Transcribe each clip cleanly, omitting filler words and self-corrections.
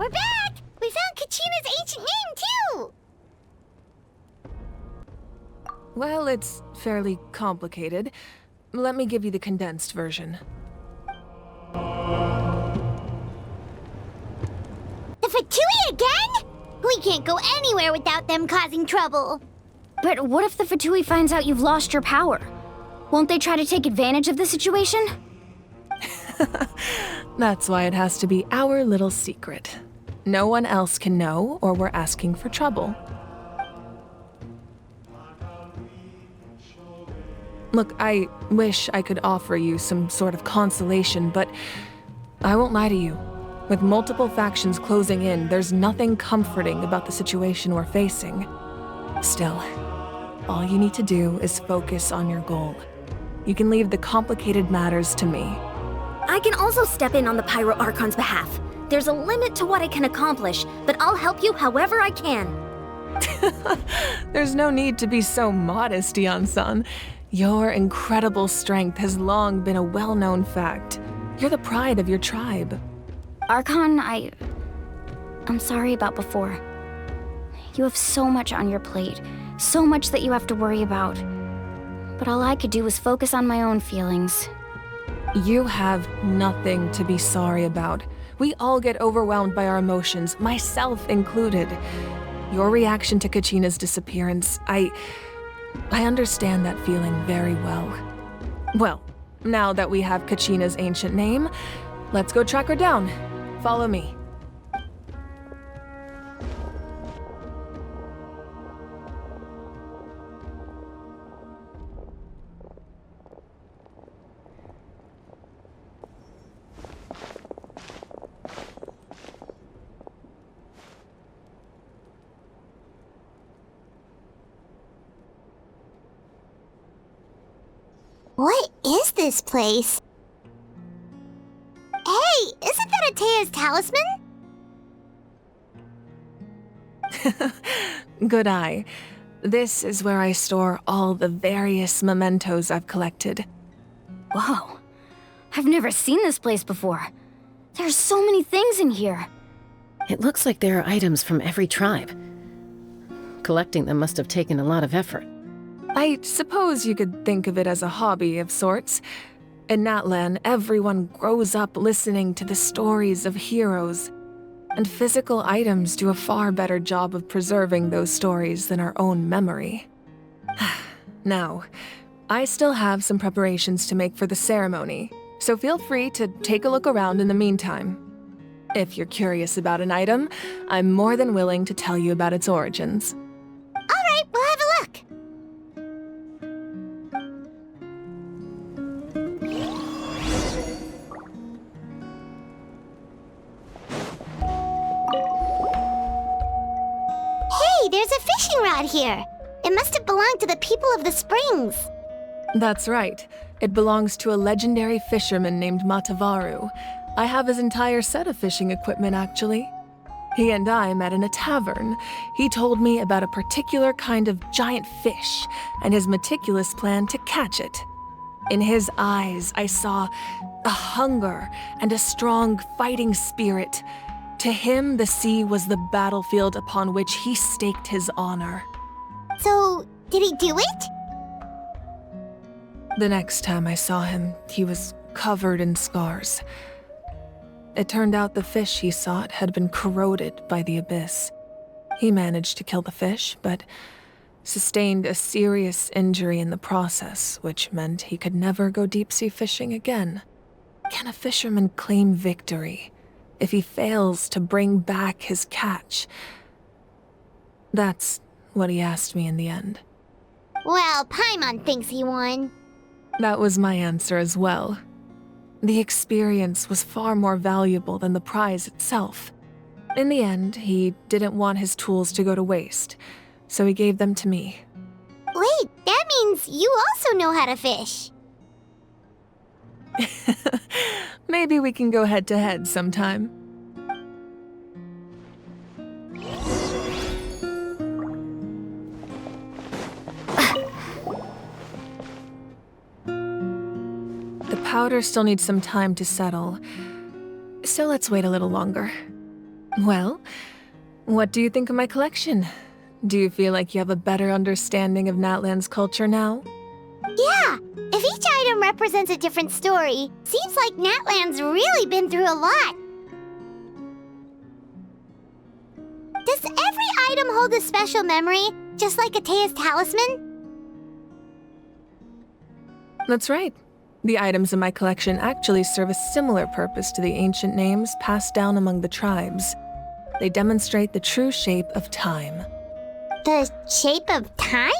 We're back! We found Kachina's ancient name, too! Well, it's fairly complicated. Let me give you the condensed version. The Fatui again? We can't go anywhere without them causing trouble. But what if the Fatui finds out you've lost your power? Won't they try to take advantage of the situation? That's why it has to be our little secret. No one else can know, or we're asking for trouble. Look, I wish I could offer you some sort of consolation, but I won't lie to you. With multiple factions closing in, there's nothing comforting about the situation we're facing. Still, all you need to do is focus on your goal. You can leave the complicated matters to me. I can also step in on the Pyro Archon's behalf. There's a limit to what I can accomplish, but I'll help you however I can. There's no need to be so modest, Yan-san. Your incredible strength has long been a well-known fact. You're the pride of your tribe. Archon, I'm sorry about before. You have so much on your plate, so much that you have to worry about. But all I could do was focus on my own feelings. You have nothing to be sorry about. We all get overwhelmed by our emotions, myself included. Your reaction to Kachina's disappearance, I understand that feeling very well. Well, now that we have Kachina's ancient name, let's go track her down. Follow me. What is this place? Hey, isn't that Atea's talisman? Good eye. This is where I store all the various mementos I've collected. Whoa. I've never seen this place before. There's so many things in here. It looks like there are items from every tribe. Collecting them must have taken a lot of effort. I suppose you could think of it as a hobby of sorts. In Natlan, everyone grows up listening to the stories of heroes, and physical items do a far better job of preserving those stories than our own memory. Now, I still have some preparations to make for the ceremony, so feel free to take a look around in the meantime. If you're curious about an item, I'm more than willing to tell you about its origins. All right, we'll have a look. Hey, there's a fishing rod here. It must have belonged to the people of the springs. That's right. It belongs to a legendary fisherman named Matavaru. I have his entire set of fishing equipment, actually. He and I met in a tavern. He told me about a particular kind of giant fish and his meticulous plan to catch it. In his eyes, I saw a hunger and a strong fighting spirit. To him, the sea was the battlefield upon which he staked his honor. So, did he do it? The next time I saw him, he was covered in scars. It turned out the fish he sought had been corroded by the abyss. He managed to kill the fish, but sustained a serious injury in the process, which meant he could never go deep-sea fishing again. Can a fisherman claim victory if he fails to bring back his catch? That's what he asked me in the end. Well, Paimon thinks he won. That was my answer as well. The experience was far more valuable than the prize itself. In the end, he didn't want his tools to go to waste, so he gave them to me. Wait, that means you also know how to fish. Maybe we can go head-to-head sometime. The powder still needs some time to settle, so let's wait a little longer. Well, what do you think of my collection? Do you feel like you have a better understanding of Natlan's culture now? Yeah, if each item represents a different story, seems like Natlan's really been through a lot. Does every item hold a special memory, just like Atea's talisman? That's right. The items in my collection actually serve a similar purpose to the ancient names passed down among the tribes. They demonstrate the true shape of time. The shape of time?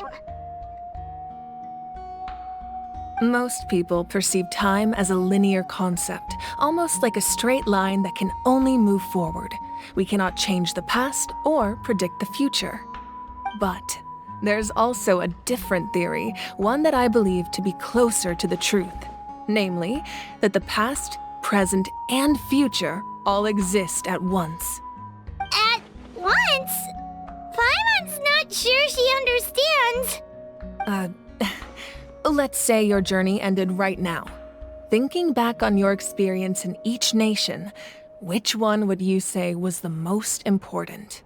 Most people perceive time as a linear concept, almost like a straight line that can only move forward. We cannot change the past or predict the future. But there's also a different theory, one that I believe to be closer to the truth. Namely, that the past, present, and future all exist at once. At once? Paimon's not sure she understands. Let's say your journey ended right now. Thinking back on your experience in each nation, which one would you say was the most important?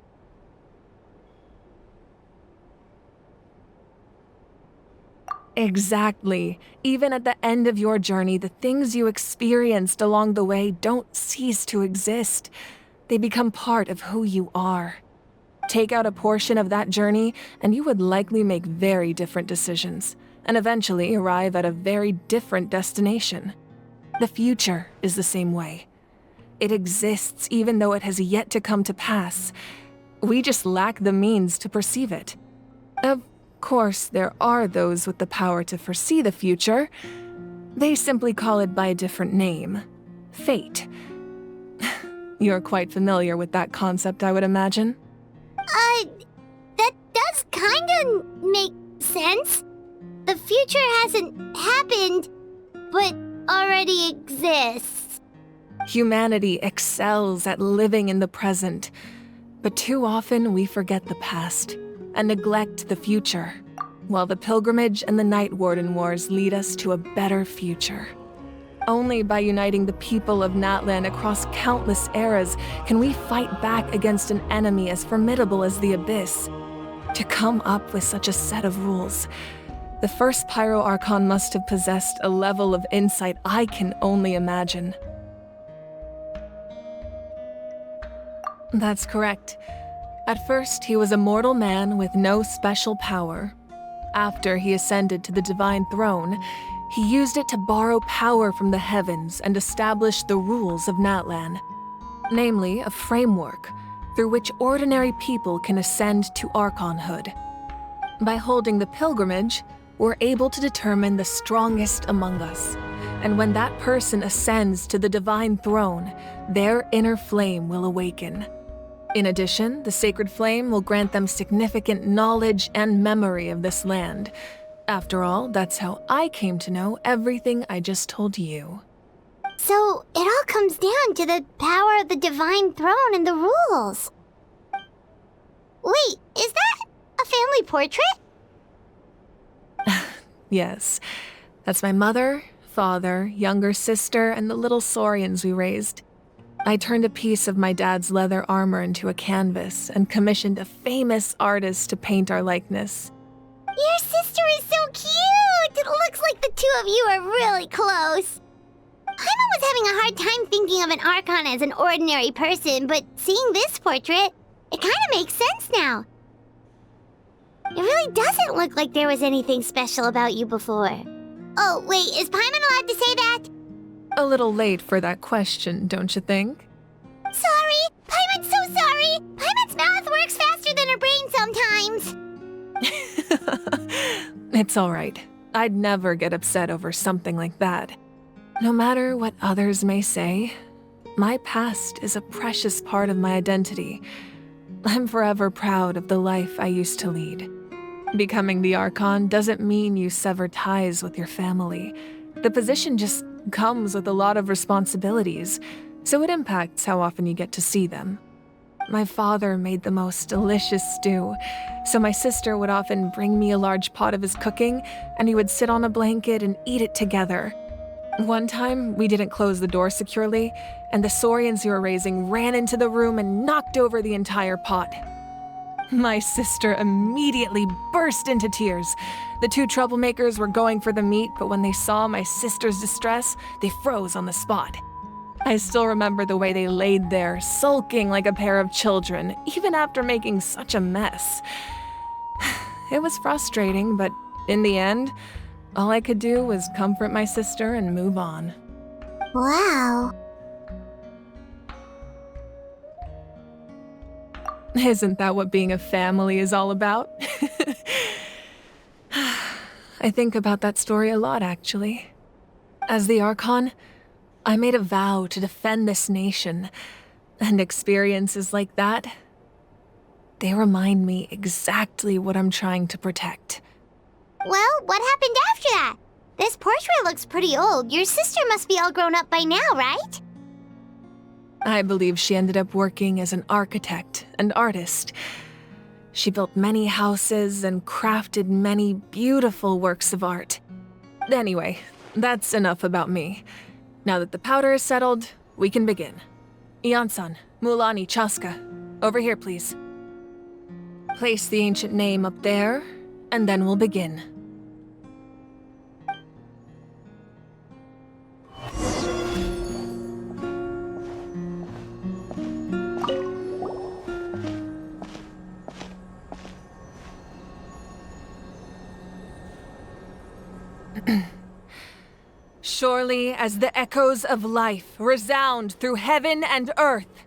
Exactly. Even at the end of your journey, the things you experienced along the way don't cease to exist. They become part of who you are. Take out a portion of that journey, and you would likely make very different decisions, and eventually arrive at a very different destination. The future is the same way. It exists even though it has yet to come to pass. We just lack the means to perceive it. Of course, there are those with the power to foresee the future. They simply call it by a different name. Fate. You're quite familiar with that concept, I would imagine. That does kinda make sense. The future hasn't happened, but already exists. Humanity excels at living in the present, but too often we forget the past and neglect the future, while the pilgrimage and the Night Warden Wars lead us to a better future. Only by uniting the people of Natlan across countless eras can we fight back against an enemy as formidable as the Abyss. To come up with such a set of rules, the first Pyro Archon must have possessed a level of insight I can only imagine. That's correct. At first, he was a mortal man with no special power. After he ascended to the Divine Throne, he used it to borrow power from the heavens and establish the rules of Natlan, namely a framework through which ordinary people can ascend to Archonhood. By holding the pilgrimage, we're able to determine the strongest among us, and when that person ascends to the Divine Throne, their inner flame will awaken. In addition, the sacred flame will grant them significant knowledge and memory of this land. After all, that's how I came to know everything I just told you. So, it all comes down to the power of the Divine Throne and the rules. Wait, is that a family portrait? Yes, that's my mother, father, younger sister, and the little saurians we raised. I turned a piece of my dad's leather armor into a canvas and commissioned a famous artist to paint our likeness. Your sister is so cute! It looks like the two of you are really close. Paimon was having a hard time thinking of an Archon as an ordinary person, but seeing this portrait, it kind of makes sense now. It really doesn't look like there was anything special about you before. Oh, wait, is Paimon allowed to say that? A little late for that question, don't you think? Sorry! Paimon's so sorry! Paimon's mouth works faster than her brain sometimes! It's all right. I'd never get upset over something like that. No matter what others may say, my past is a precious part of my identity. I'm forever proud of the life I used to lead. Becoming the Archon doesn't mean you sever ties with your family. The position just comes with a lot of responsibilities, so it impacts how often you get to see them. My father made the most delicious stew, so my sister would often bring me a large pot of his cooking, and we would sit on a blanket and eat it together. One time, we didn't close the door securely, and the saurians you were raising ran into the room and knocked over the entire pot. My sister immediately burst into tears. The two troublemakers were going for the meat, but when they saw my sister's distress, they froze on the spot. I still remember the way they laid there, sulking like a pair of children, even after making such a mess. It was frustrating, but in the end, all I could do was comfort my sister and move on. Wow. Isn't that what being a family is all about? I think about that story a lot, actually. As the Archon, I made a vow to defend this nation, and experiences like that, they remind me exactly what I'm trying to protect. Well, what happened after that? This portrait looks pretty old. Your sister must be all grown up by now, right? I believe she ended up working as an architect and artist. She built many houses and crafted many beautiful works of art. Anyway, that's enough about me. Now that the powder is settled, we can begin. Ian-san, Mulani, Chaska, over here, please. Place the ancient name up there, and then we'll begin. Surely as the echoes of life resound through heaven and earth,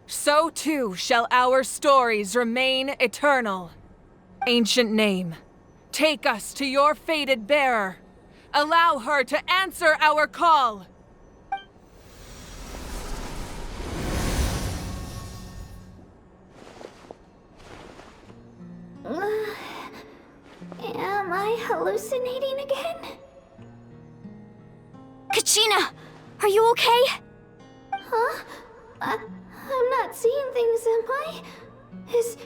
so too shall our stories remain eternal. Ancient name, take us to your fated bearer. Allow her to answer our call. Am I hallucinating again? Kachina, are you okay? Huh? I'm not seeing things, am I? Is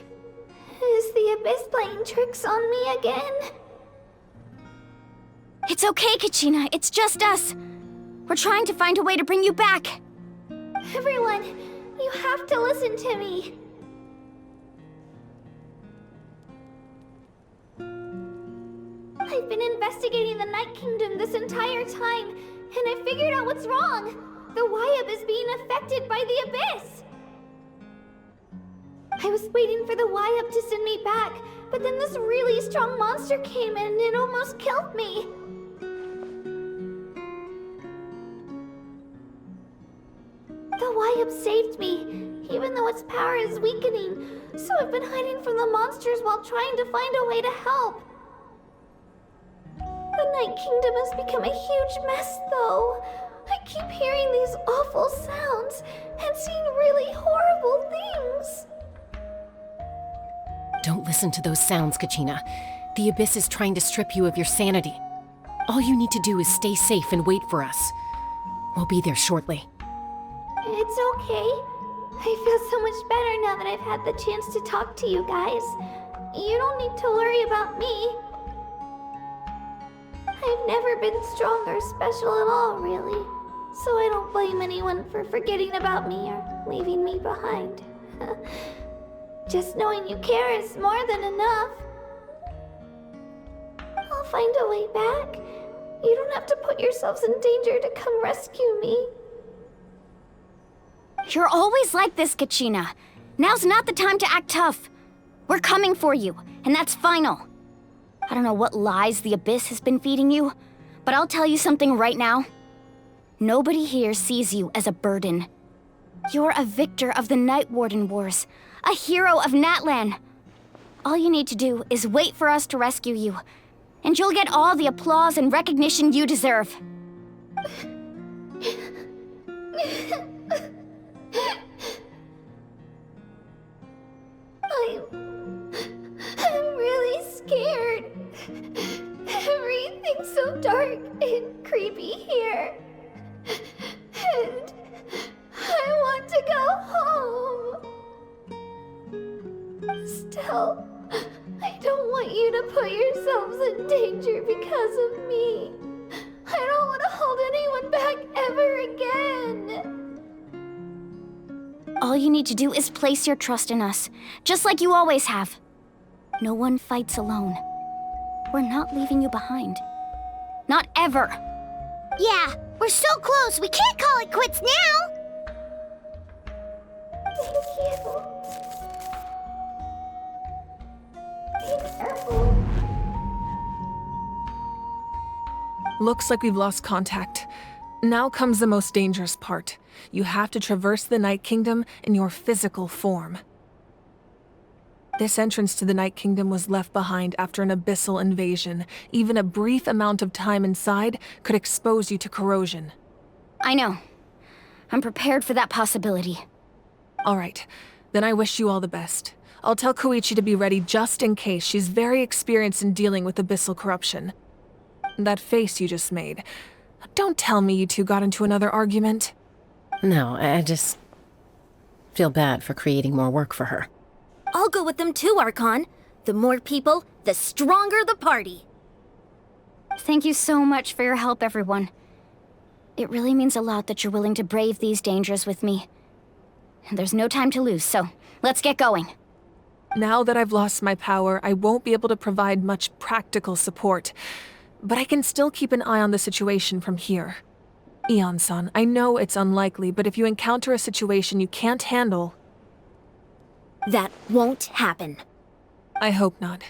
the Abyss playing tricks on me again? It's okay, Kachina. It's just us. We're trying to find a way to bring you back. Everyone, you have to listen to me. I've been investigating the Night Kingdom this entire time, and I figured out what's wrong. The Wyab is being affected by the Abyss. I was waiting for the Wyab to send me back, but then this really strong monster came in and it almost killed me. The Wyab saved me, even though its power is weakening, so I've been hiding from the monsters while trying to find a way to help. The Night Kingdom has become a huge mess, though. I keep hearing these awful sounds and seeing really horrible things. Don't listen to those sounds, Kachina. The Abyss is trying to strip you of your sanity. All you need to do is stay safe and wait for us. We'll be there shortly. It's okay. I feel so much better now that I've had the chance to talk to you guys. You don't need to worry about me. I've never been strong or special at all, really. So I don't blame anyone for forgetting about me or leaving me behind. Just knowing you care is more than enough. I'll find a way back. You don't have to put yourselves in danger to come rescue me. You're always like this, Kachina. Now's not the time to act tough. We're coming for you, and that's final. I don't know what lies the Abyss has been feeding you, but I'll tell you something right now. Nobody here sees you as a burden. You're a victor of the Night Warden Wars, a hero of Natlan. All you need to do is wait for us to rescue you, and you'll get all the applause and recognition you deserve. I'm really scared. Everything's so dark and creepy here. And I want to go home. Still, I don't want you to put yourselves in danger because of me. I don't want to hold anyone All you need to do is place your trust in us, just like you always have. No one fights alone. We're not leaving you behind. Not ever. Yeah, we're so close, we can't call it quits now! Looks like we've lost contact. Now comes the most dangerous part. You have to traverse the Night Kingdom in your physical form. This entrance to the Night Kingdom was left behind after an abyssal invasion. Even a brief amount of time inside could expose you to corrosion. I know. I'm prepared for that possibility. All right, then I wish you all the best. I'll tell Koichi to be ready just in case. She's very experienced in dealing with abyssal corruption. That face you just made. Don't tell me you two got into another argument. No, I just feel bad for creating more work for her. I'll go with them too, Archon. The more people, the stronger the party. Thank you so much for your help, everyone. It really means a lot that you're willing to brave these dangers with me. And there's no time to lose, so let's get going. Now that I've lost my power, I won't be able to provide much practical support. But I can still keep an eye on the situation from here. Eon-san, I know it's unlikely, but if you encounter a situation you can't handle... That won't happen. I hope not.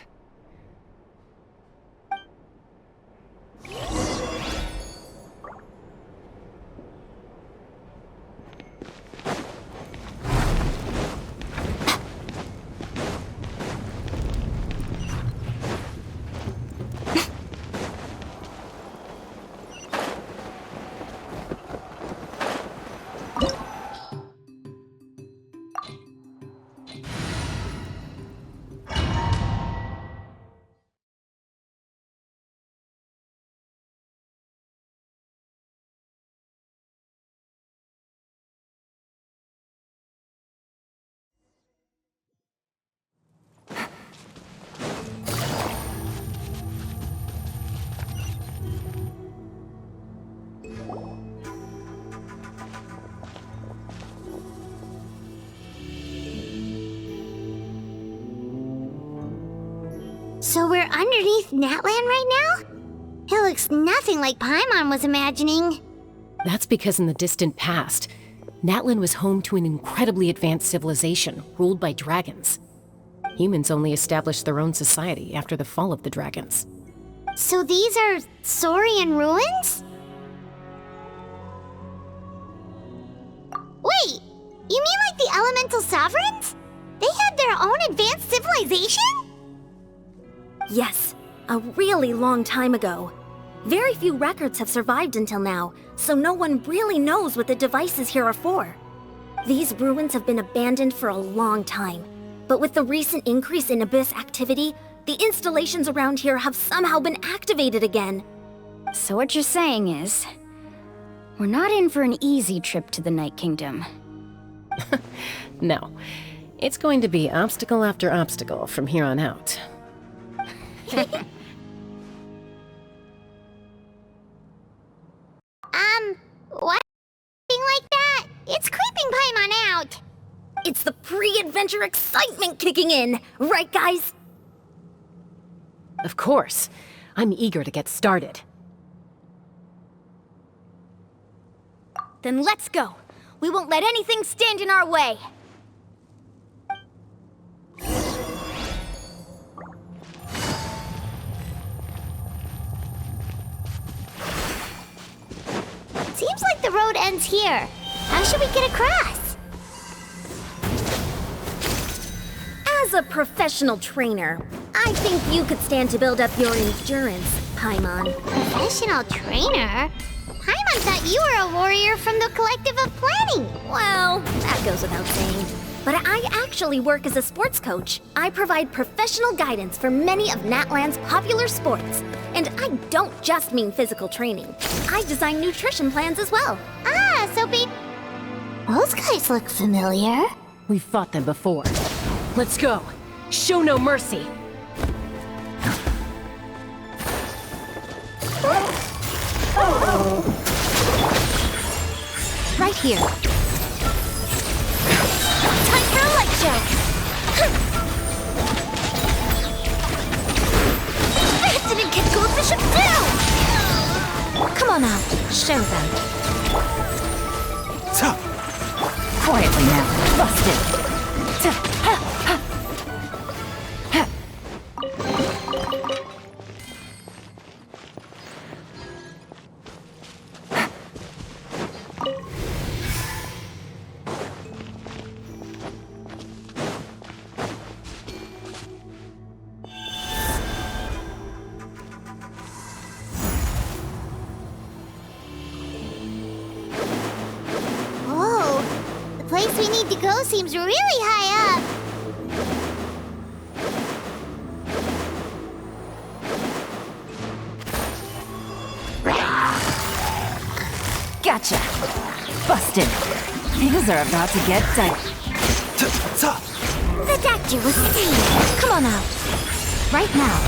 So we're underneath Natlan right now? It looks nothing like Paimon was imagining. That's because in the distant past, Natlan was home to an incredibly advanced civilization ruled by dragons. Humans only established their own society after the fall of the dragons. So these are Saurian ruins? Wait, you mean like the elemental sovereigns? They had their own advanced civilization? Yes, a really long time ago. Very few records have survived until now, so no one really knows what the devices here are for. These ruins have been abandoned for a long time, but with the recent increase in Abyss activity, the installations around here have somehow been activated again. So what you're saying is, we're not in for an easy trip to the Night Kingdom. No, it's going to be obstacle after obstacle from here on out. Why being like that? It's creeping Paimon out. It's the pre-adventure excitement kicking in, right guys? Of course. I'm eager to get started. Then let's go. We won't let anything stand in our way. Seems like the road ends here. How should we get across? As a professional trainer, I think you could stand to build up your endurance, Paimon. Professional trainer? Paimon thought you were a warrior from the Collective of Planning. Well, that goes without saying. But I actually work as a sports coach. I provide professional guidance for many of Natlan's popular sports. And I don't just mean physical training. I design nutrition plans as well. Ah, so those guys look familiar. We've fought them before. Let's go. Show no mercy. Right here. joke. That didn't get Goldbishop too! Come on out, show them. Quietly now. Busted. Whoa, the place we need to go seems really high up. Gotcha. Busted. Things are about to get tight. The doctor was saying. Come on out. Right now.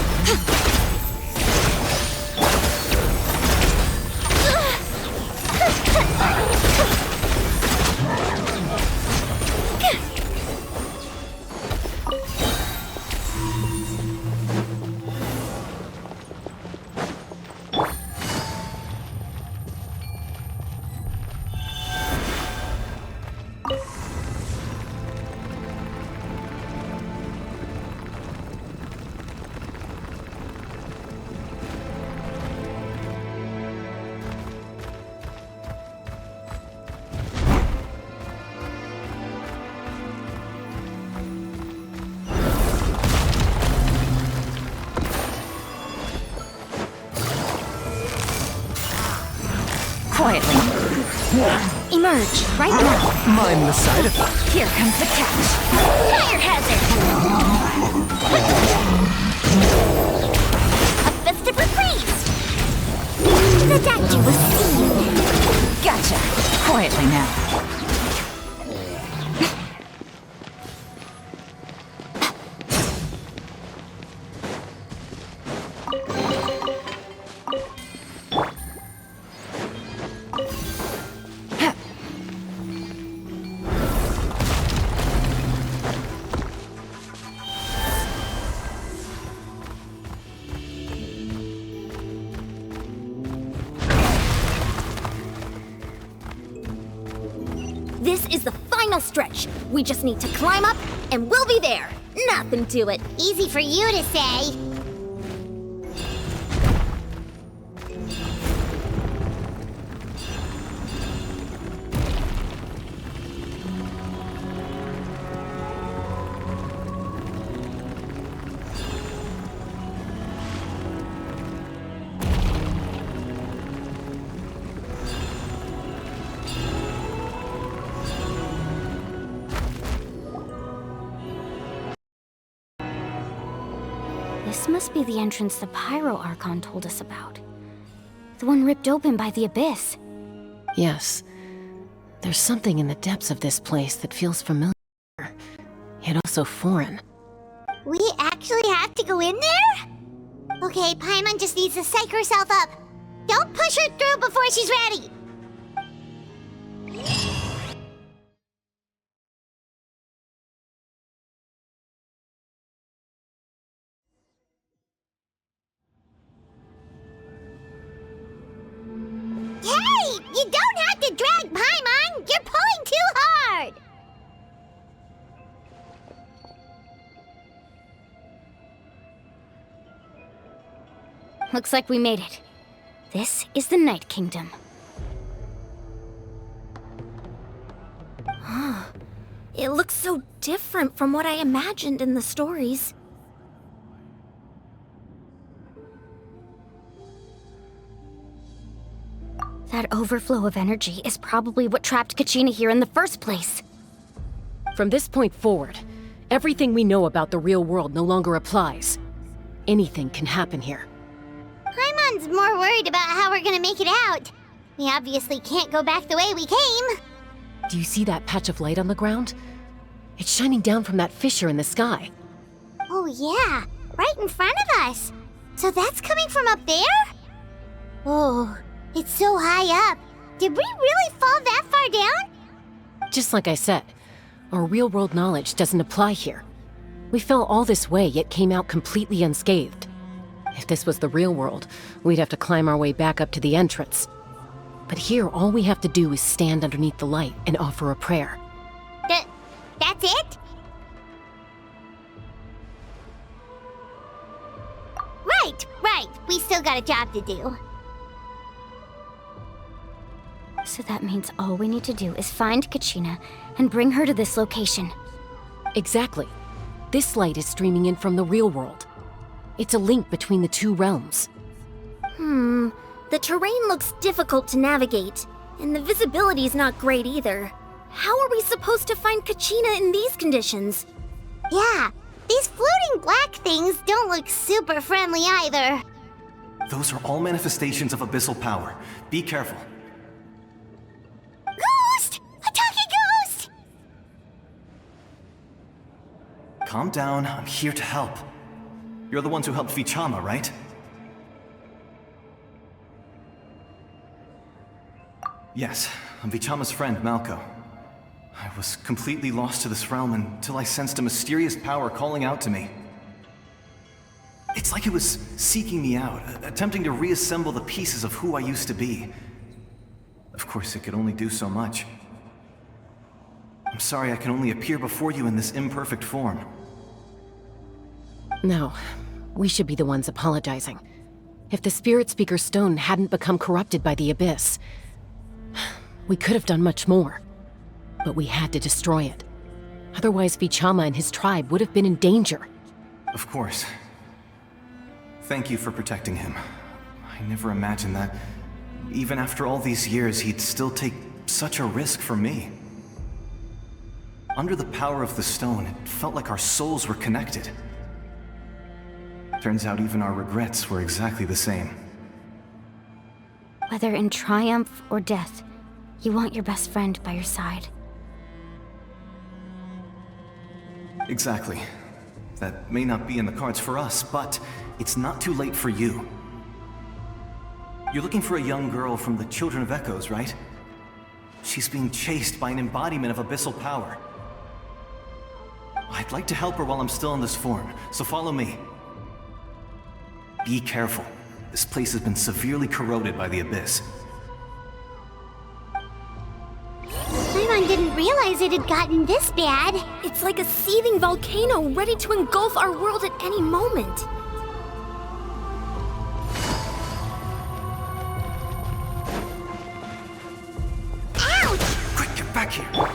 Quietly. Emerge, right now. Mind the side effect. Here comes the catch. Fire hazard! A festive reprise! The doctor was seen. Gotcha. Quietly now. This is the final stretch. We just need to climb up, and we'll be there. Nothing to it. Easy for you to say. This must be the entrance the Pyro Archon told us about. The one ripped open by the abyss. Yes. There's something in the depths of this place that feels familiar, yet also foreign. We actually have to go in there? Okay, Paimon just needs to psych herself up. Don't push her through before she's ready. Hey! You don't have to drag Paimon! You're pulling too hard! Looks like we made it. This is the Night Kingdom. It looks so different from what I imagined in the stories. That overflow of energy is probably what trapped Kachina here in the first place. From this point forward, everything we know about the real world no longer applies. Anything can happen here. Paimon's more worried about how we're gonna make it out. We obviously can't go back the way we came. Do you see that patch of light on the ground? It's shining down from that fissure in the sky. Oh yeah, right in front of us. So that's coming from up there? Oh, it's so high up. Did we really fall that far down? Just like I said, Our real-world knowledge doesn't apply here. We fell all this way, yet came out completely unscathed. If this was the real world, we'd have to climb our way back up to the entrance. But here, all we have to do is stand underneath the light and offer a prayer. That's it? Right. We still got a job to do. So that means all we need to do is find Kachina and bring her to this location. Exactly. This light is streaming in from the real world. It's a link between the two realms. The terrain looks difficult to navigate, and the visibility's not great either. How are we supposed to find Kachina in these conditions? Yeah, these floating black things don't look super friendly either. Those are all manifestations of abyssal power. Be careful. Ghost! A talking ghost! Calm down, I'm here to help. You're the ones who helped Vichama, right? Yes, I'm Vichama's friend, Malko. I was completely lost to this realm until I sensed a mysterious power calling out to me. It's like it was seeking me out, attempting to reassemble the pieces of who I used to be. Of course, it could only do so much. I'm sorry I can only appear before you in this imperfect form. No, we should be the ones apologizing. If the Spirit Speaker Stone hadn't become corrupted by the Abyss, we could have done much more. But we had to destroy it. Otherwise, Vichama and his tribe would have been in danger. Of course. Thank you for protecting him. I never imagined that, even after all these years, he'd still take such a risk for me. Under the power of the stone, it felt like our souls were connected. Turns out even our regrets were exactly the same. Whether in triumph or death, you want your best friend by your side. Exactly. That may not be in the cards for us, but it's not too late for you. You're looking for a young girl from the Children of Echoes, right? She's being chased by an embodiment of abyssal power. I'd like to help her while I'm still in this form, so follow me. Be careful. This place has been severely corroded by the Abyss. Paimon didn't realize it had gotten this bad. It's like a seething volcano ready to engulf our world at any moment. Ouch! Quick, get back here! You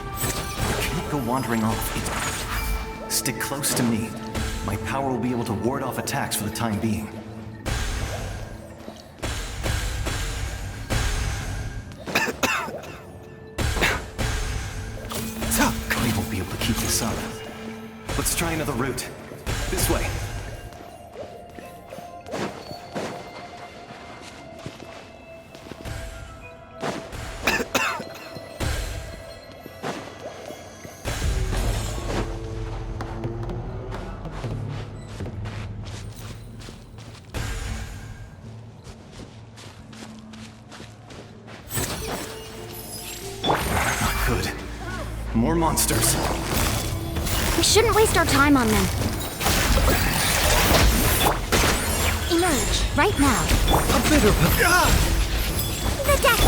can't go wandering off. Stick close to me. My power will be able to ward off attacks for the time being. I won't be able to keep this up. Let's try another route. This way. Not good. More monsters. We shouldn't waste our time on them. Emerge, right now. A bit of The deck!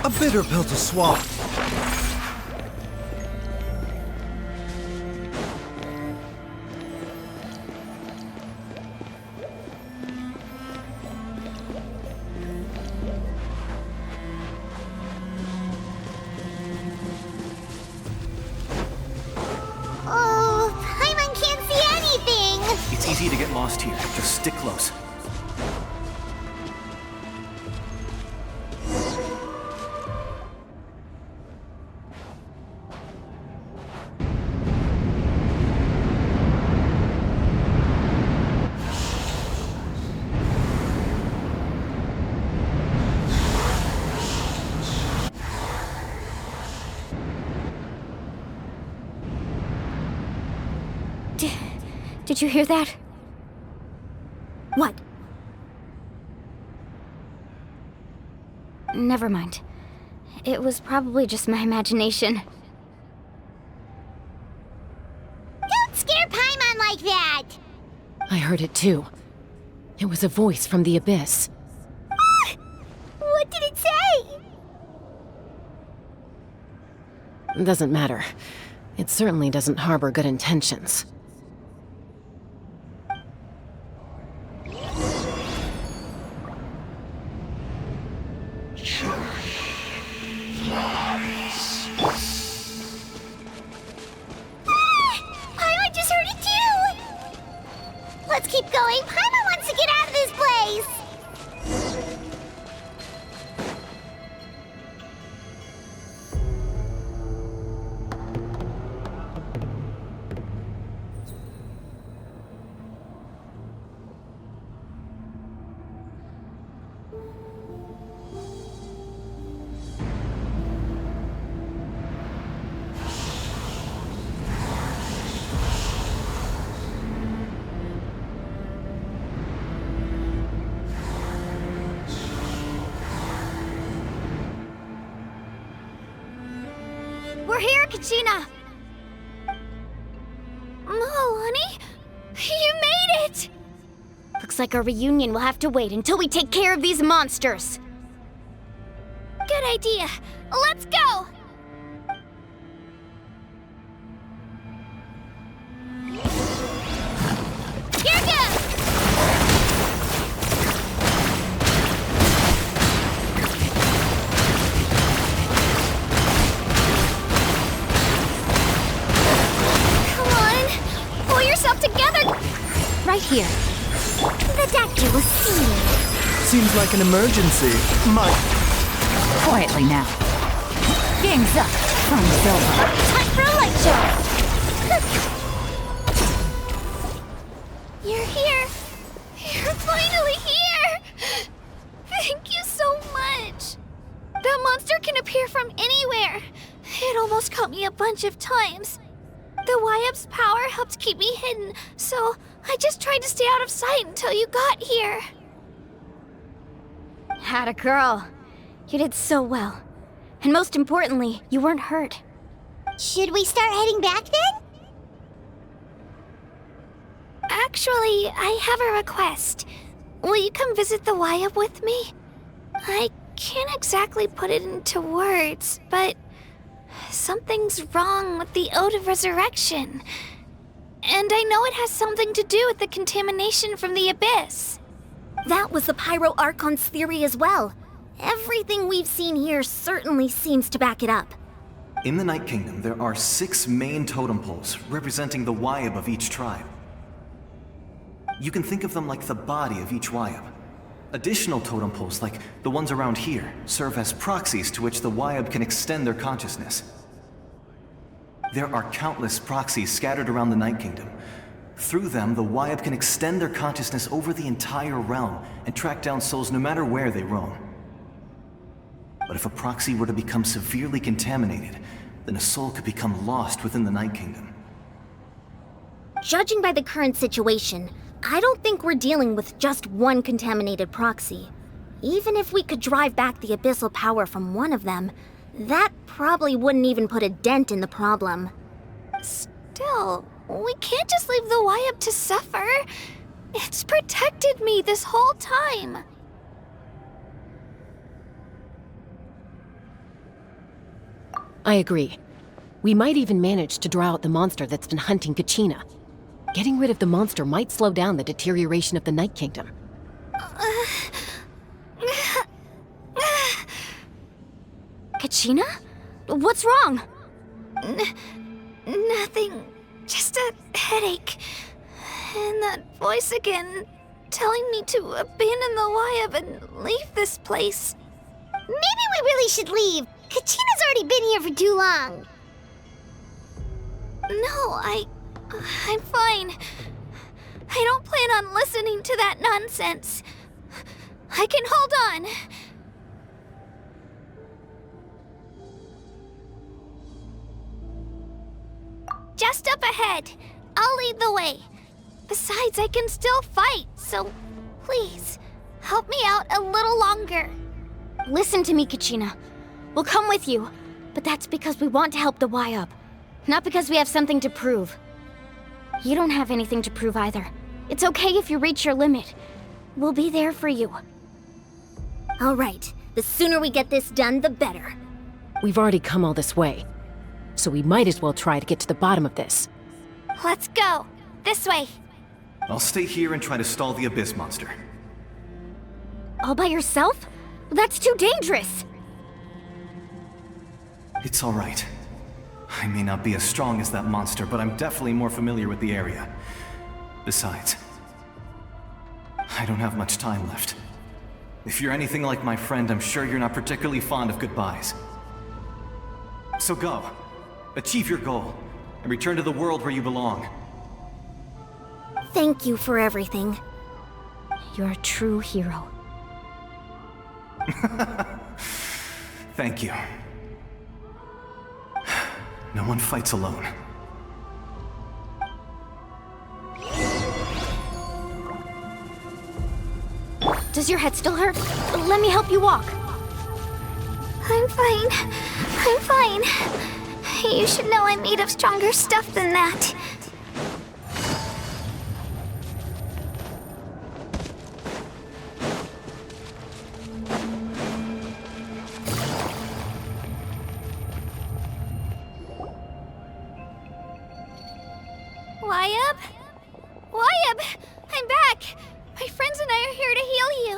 A bitter pill to swallow. Oh, Paimon can't see anything! It's easy to get lost here. Just stick close. Did you hear that? What? Never mind. It was probably just my imagination. Don't scare Paimon like that! I heard it too. It was a voice from the abyss. What did it say? Doesn't matter. It certainly doesn't harbor good intentions. Paimon just heard it too! Let's keep going. Paimon wants to get out of this place! We're here, Kachina! Oh, honey? You made it! Looks like our reunion will have to wait until we take care of these monsters. Good idea. Let's go! Right here. The Deku was seen. Seems like an emergency. Quietly now. Game's up. From Silver. Time for a light show! You're here! You're finally here! Thank you so much! That monster can appear from anywhere. It almost caught me a bunch of times. The Wyab's power helped keep me hidden, so I just tried to stay out of sight until you got here. Atta girl. You did so well. And most importantly, you weren't hurt. Should we start heading back then? Actually, I have a request. Will you come visit the Wyab with me? I can't exactly put it into words, but something's wrong with the Ode of Resurrection. And I know it has something to do with the contamination from the Abyss. That was the Pyro Archon's theory as well. Everything we've seen here certainly seems to back it up. In the Night Kingdom, there are 6 main totem poles representing the Wyab of each tribe. You can think of them like the body of each Wyab. Additional totem poles, like the ones around here, serve as proxies to which the Wyab can extend their consciousness. There are countless proxies scattered around the Night Kingdom. Through them, the Wyab can extend their consciousness over the entire realm and track down souls no matter where they roam. But if a proxy were to become severely contaminated, then a soul could become lost within the Night Kingdom. Judging by the current situation, I don't think we're dealing with just one contaminated proxy. Even if we could drive back the abyssal power from one of them, that probably wouldn't even put a dent in the problem. Still, we can't just leave the Wyab to suffer. It's protected me this whole time. I agree. We might even manage to draw out the monster that's been hunting Kachina. Getting rid of the monster might slow down the deterioration of the Night Kingdom. Kachina? What's wrong? Nothing. Just a headache. And that voice again, telling me to abandon the Wyab and leave this place. Maybe we really should leave. Kachina's already been here for too long. No, I'm fine. I don't plan on listening to that nonsense. I can hold on. Just up ahead. I'll lead the way. Besides, I can still fight, so please, help me out a little longer. Listen to me, Kachina. We'll come with you, but that's because we want to help the Y-Up, not because we have something to prove. You don't have anything to prove either. It's okay if you reach your limit. We'll be there for you. All right, the sooner we get this done, the better. We've already come all this way, so we might as well try to get to the bottom of this. Let's go. This way. I'll stay here and try to stall the Abyss monster. All by yourself? That's too dangerous! It's all right. I may not be as strong as that monster, but I'm definitely more familiar with the area. Besides, I don't have much time left. If you're anything like my friend, I'm sure you're not particularly fond of goodbyes. So go. Achieve your goal, and return to the world where you belong. Thank you for everything. You're a true hero. Thank you. No one fights alone. Does your head still hurt? Let me help you walk. I'm fine. I'm fine. You should know I'm made of stronger stuff than that. Wyab? Wyab! I'm back! My friends and I are here to heal you.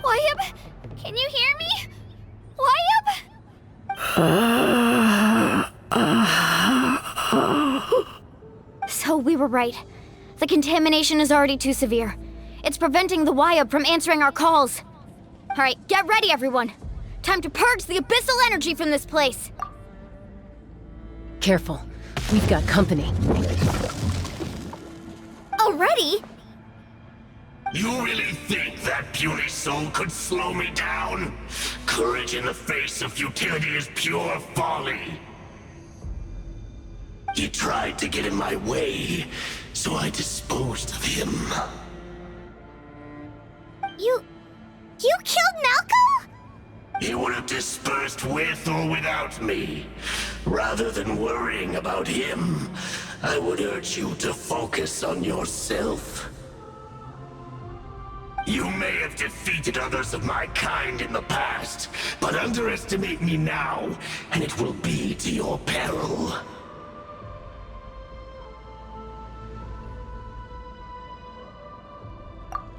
Wyab? Can you hear me? Wyab? So we were right. The contamination is already too severe. It's preventing the Wyab from answering our calls. Alright, get ready everyone. Time to purge the abyssal energy from this place. Careful. We've got company. Already? You really think that puny soul could slow me down? Courage in the face of futility is pure folly. He tried to get in my way, so I disposed of him. You killed Malcolm? He would have dispersed with or without me. Rather than worrying about him, I would urge you to focus on yourself. You may have defeated others of my kind in the past, but underestimate me now, and it will be to your peril.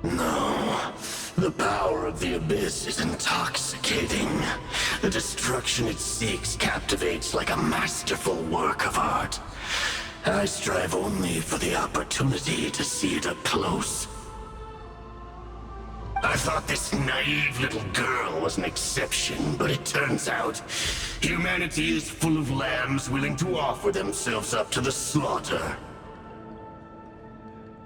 No, the power of the Abyss is intoxicating. The destruction it seeks captivates like a masterful work of art. I strive only for the opportunity to see it up close. I thought this naive little girl was an exception, but it turns out humanity is full of lambs willing to offer themselves up to the slaughter.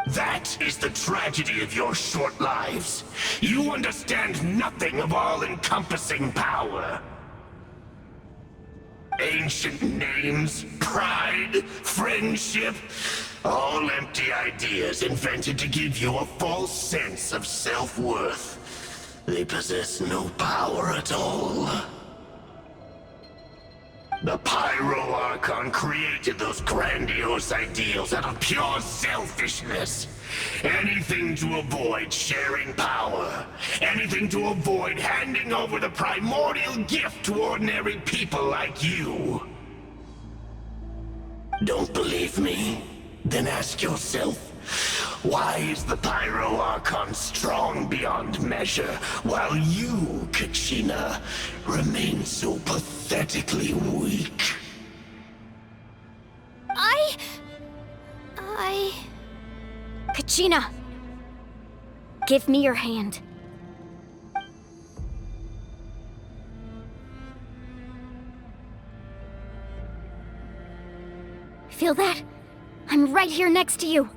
That is the tragedy of your short lives. You understand nothing of all-encompassing power. Ancient names, pride, friendship, all empty ideas invented to give you a false sense of self-worth. They possess no power at all. The Pyro Archon created those grandiose ideals out of pure selfishness. Anything to avoid sharing power. Anything to avoid handing over the primordial gift to ordinary people like you. Don't believe me? Then ask yourself, why is the Pyro Archon strong beyond measure, while you, Kachina, remain so pathetically weak? Kachina! Give me your hand. Feel that? I'm right here next to you.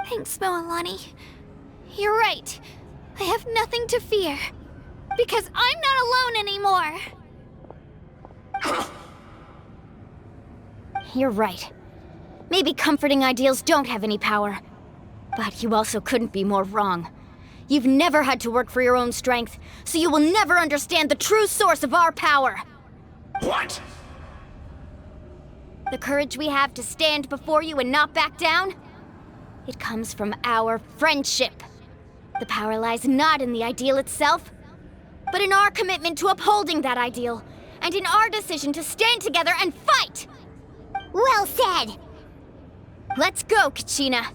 Thanks, Moalani. You're right. I have nothing to fear. Because I'm not alone anymore. You're right. Maybe comforting ideals don't have any power. But you also couldn't be more wrong. You've never had to work for your own strength, so you will never understand the true source of our power. What? The courage we have to stand before you and not back down? It comes from our friendship. The power lies not in the ideal itself, but in our commitment to upholding that ideal, and in our decision to stand together and fight! Well said! Let's go, Kachina.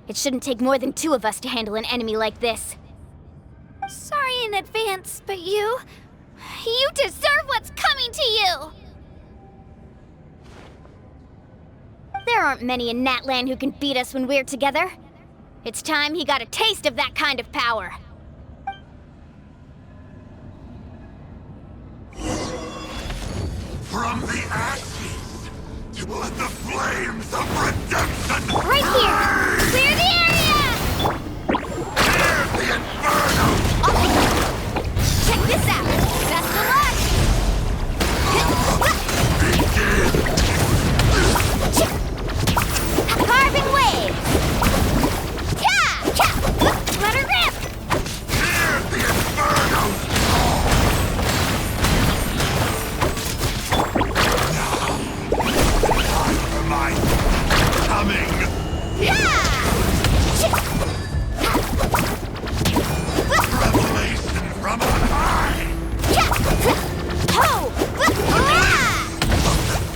It shouldn't take more than 2 of us to handle an enemy like this. Sorry in advance, but you deserve what's coming to you! There aren't many in Natlan who can beat us when we're together. It's time he got a taste of that kind of power. From the ashes to the flames of redemption! Right here! Clear the area! Hear the inferno! Check this out! Best of luck! Carving wave! Let her rip! Hear the inferno! My coming! Revelation from on high! Ho!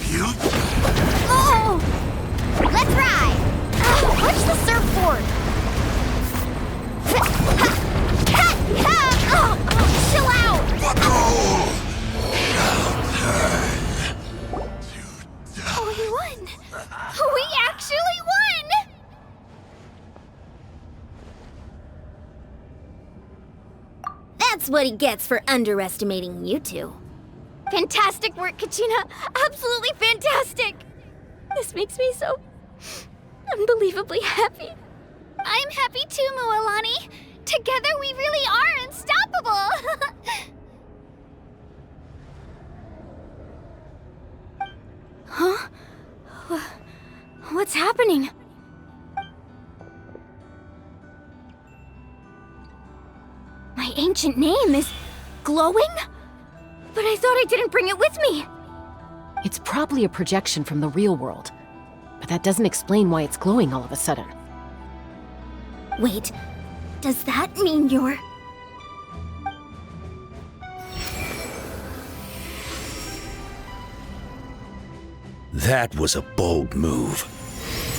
Future? Oh! Let's ride! Watch the surfboard! Chill out! Oh, we won! We actually won! That's what he gets for underestimating you two. Fantastic work, Kachina! Absolutely fantastic! This makes me so unbelievably happy. I'm happy too, Mualani. Together we really are unstoppable! Huh? What's happening? My ancient name is glowing? But I thought I didn't bring it with me. It's probably a projection from the real world, but that doesn't explain why it's glowing all of a sudden. Wait, does that mean you're... That was a bold move.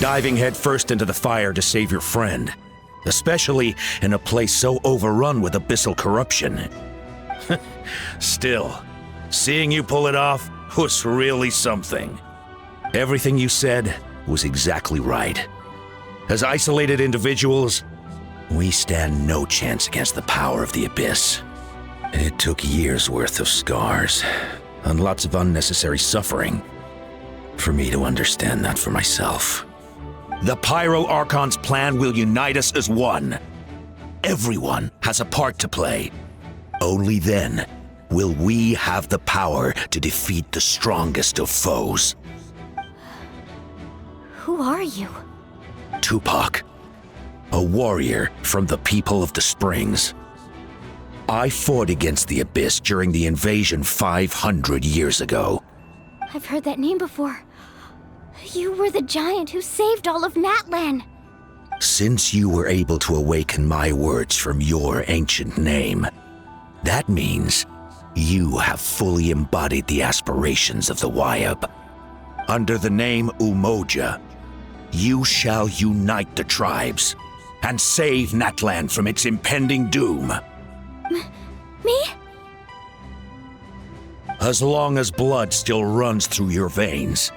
Diving headfirst into the fire to save your friend. Especially in a place so overrun with abyssal corruption. Still, seeing you pull it off was really something. Everything you said was exactly right. As isolated individuals, we stand no chance against the power of the Abyss. It took years' worth of scars, and lots of unnecessary suffering, for me to understand that for myself. The Pyro Archon's plan will unite us as one. Everyone has a part to play. Only then will we have the power to defeat the strongest of foes. Who are you? Tupac, a warrior from the people of the Springs. I fought against the Abyss during the invasion 500 years ago. I've heard that name before. You were the giant who saved all of Natlan. Since you were able to awaken my words from your ancient name, that means you have fully embodied the aspirations of the Wyab. Under the name Umoja, you shall unite the tribes and save Natlan from its impending doom. Me? As long as blood still runs through your veins,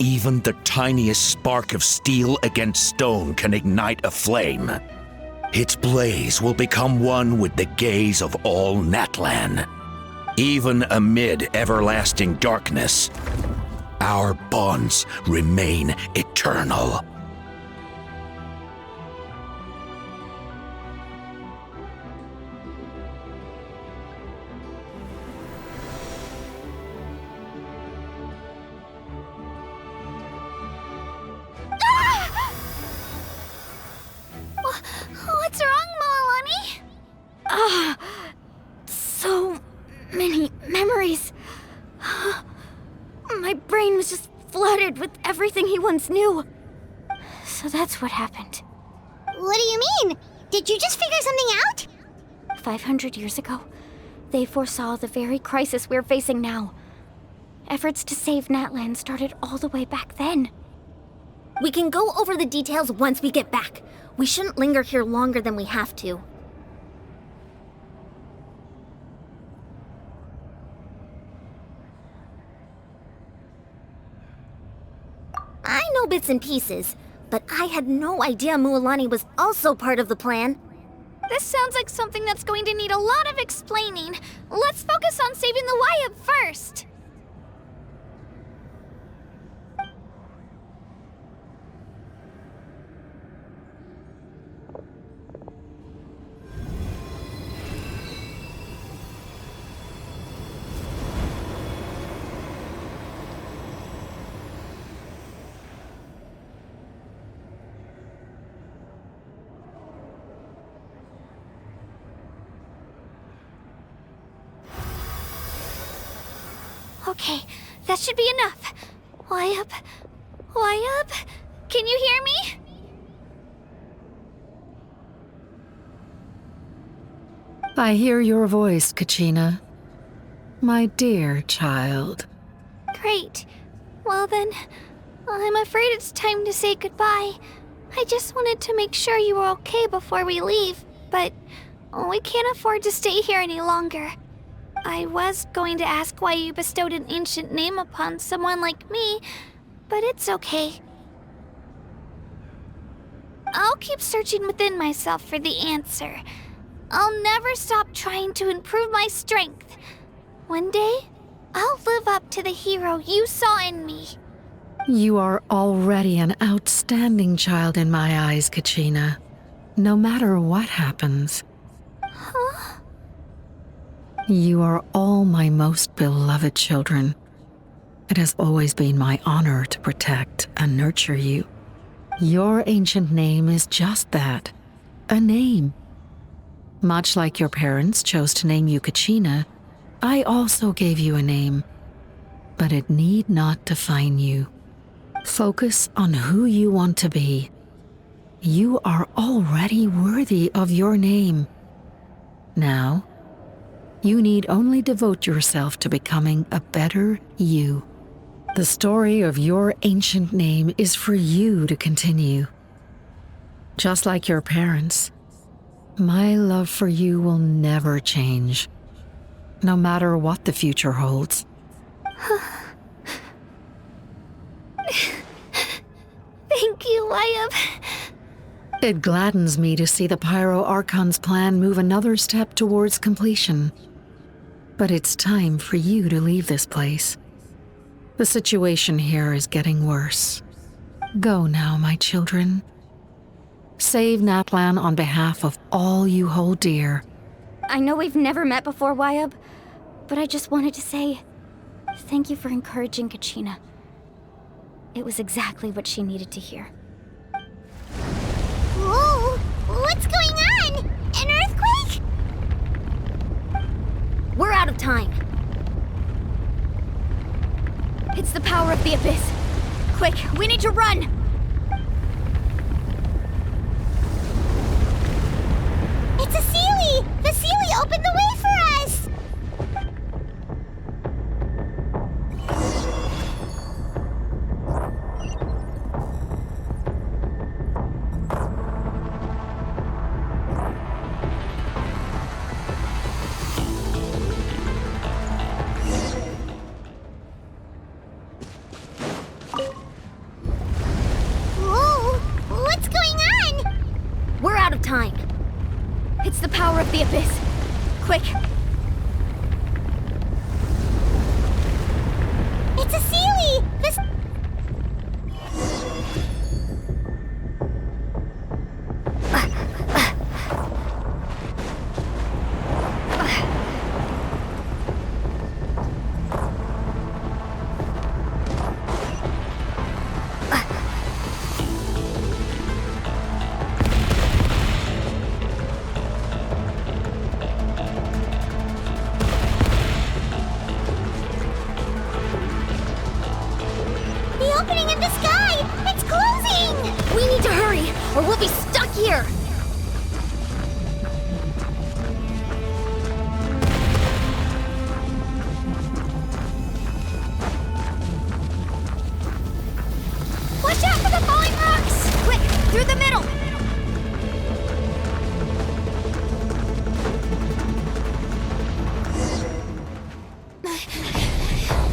even the tiniest spark of steel against stone can ignite a flame. Its blaze will become one with the gaze of all Natlan. Even amid everlasting darkness, our bonds remain eternal. memories. My brain was just flooded with everything he once knew. So that's what happened. What do you mean? Did you just figure something out? 500 years ago, they foresaw the very crisis we're facing now. Efforts to save Natlan started all the way back then. We can go over the details once we get back. We shouldn't linger here longer than we have to. I know bits and pieces, but I had no idea Mualani was also part of the plan. This sounds like something that's going to need a lot of explaining. Let's focus on saving the Wyatt first. Okay, that should be enough. Wyatt? Wyatt? Can you hear me? I hear your voice, Kachina. My dear child. Great. Well then, I'm afraid it's time to say goodbye. I just wanted to make sure you were okay before we leave, but we can't afford to stay here any longer. I was going to ask why you bestowed an ancient name upon someone like me, but it's okay. I'll keep searching within myself for the answer. I'll never stop trying to improve my strength. One day, I'll live up to the hero you saw in me. You are already an outstanding child in my eyes, Kachina. No matter what happens. Huh? You are all my most beloved children. It has always been my honor to protect and nurture you. Your ancient name is just that, a name. Much like your parents chose to name you Kachina, I also gave you a name, but it need not define you. Focus on who you want to be. You are already worthy of your name. Now, you need only devote yourself to becoming a better you. The story of your ancient name is for you to continue. Just like your parents, my love for you will never change, no matter what the future holds. Thank you, Wyatt. It gladdens me to see the Pyro Archon's plan move another step towards completion. But it's time for you to leave this place. The situation here is getting worse. Go now, my children. Save Natlan on behalf of all you hold dear. I know we've never met before, Wyatt, but I just wanted to say thank you for encouraging Kachina. It was exactly what she needed to hear. Whoa! What's going on? An earthquake? We're out of time. It's the power of the Abyss. Quick, we need to run! It's a Sealy! The Sealy opened the way for us! Whoa! What's going on? We're out of time. It's the power of the Abyss. Quick! It's a Sealy! This... Here! Watch out for the falling rocks! Quick, through the middle!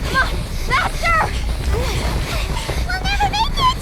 Come on, faster! We'll never make it!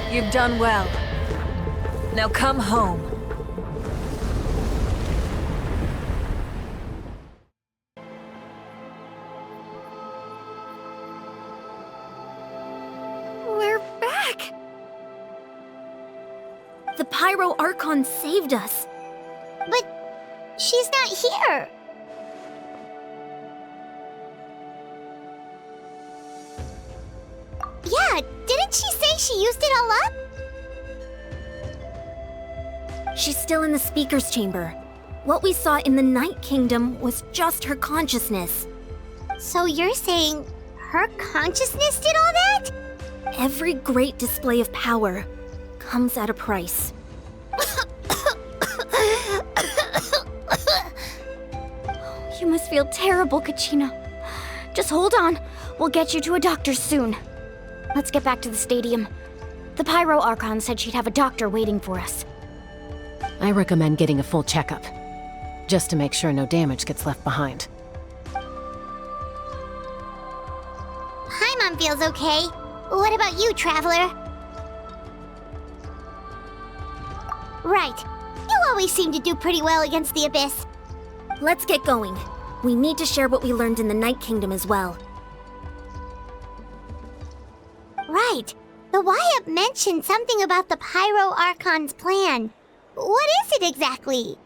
You've done well. Now come home. We're back! The Pyro Archon saved us. But she's not here. Yeah, didn't she say she used it all up? She's still in the speaker's chamber. What we saw in the Night Kingdom was just her consciousness. So you're saying her consciousness did all that? Every great display of power comes at a price. You must feel terrible, Kachina. Just hold on. We'll get you to a doctor soon. Let's get back to the stadium. The Pyro Archon said she'd have a doctor waiting for us. I recommend getting a full checkup, just to make sure no damage gets left behind. Paimon feels okay. What about you, Traveler? Right. You always seem to do pretty well against the Abyss. Let's get going. We need to share what we learned in the Night Kingdom as well. Right. The Y-Up mentioned something about the Pyro Archon's plan. What is it exactly?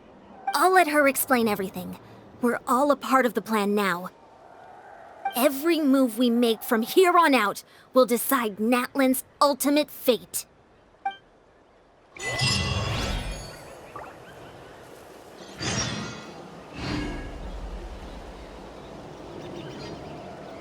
I'll let her explain everything. We're all a part of the plan now. Every move we make from here on out will decide Natlan's ultimate fate.